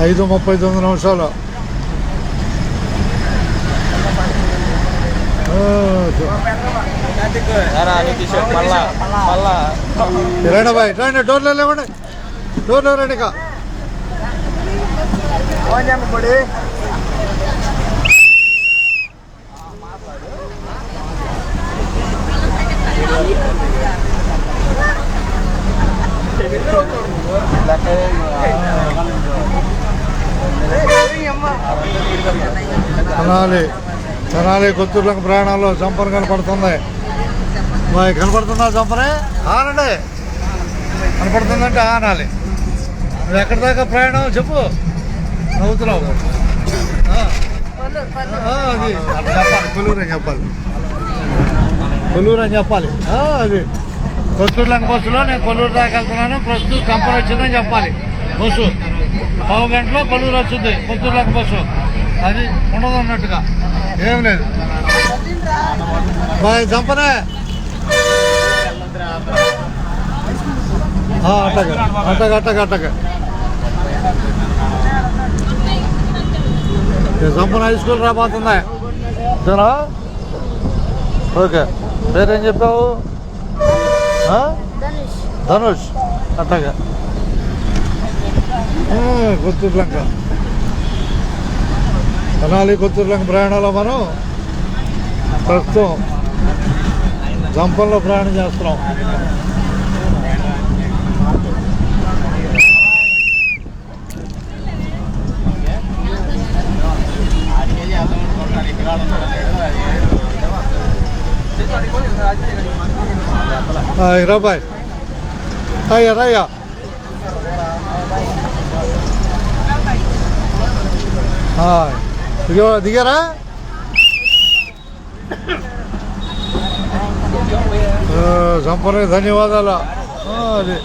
5:39 రండి బాయ్ రండి డోర్లో లేవండి డోర్లో రండి ఇక తెనాలి కొత్తూరులకు ప్రయాణంలో జంపర్ కనపడుతుంది బాయ్ కనపడుతుందా జంపరే ఆనండి కనపడుతుందంటే ఆనాలి నువ్వు ఎక్కడి దాకా ప్రయాణం చెప్పు నవ్వుతున్నావు అది చెప్పాలి కొల్లూరు అని చెప్పాలి అది కొత్తూరులంక బస్సులో నేను కొల్లూరు దాకా వెళ్తున్నాను ప్రస్తుతం కంపెనీ వచ్చిందని చెప్పాలి బస్సు పావు గంటలో కొల్లూరు వచ్చింది కొత్తూరులంక బస్సు అది ఉండదు అన్నట్టుగా ఏం లేదు బాయ్ జంపనే అట్టగా జంపన హై స్కూల్ రాబోతుందా సరే ఓకే పేరేం చెప్పావు ధనుష్ అట్టగా కొత్తూరులంక తెనాలి కొత్తూరులంక ప్రయాణంలో మనం ప్రస్తుతం జంపంలో ప్రయాణం చేస్తున్నాం రాబాయ్ రాయ్యా దిగారా సంపూర్ణ ధన్యవాదాలు అది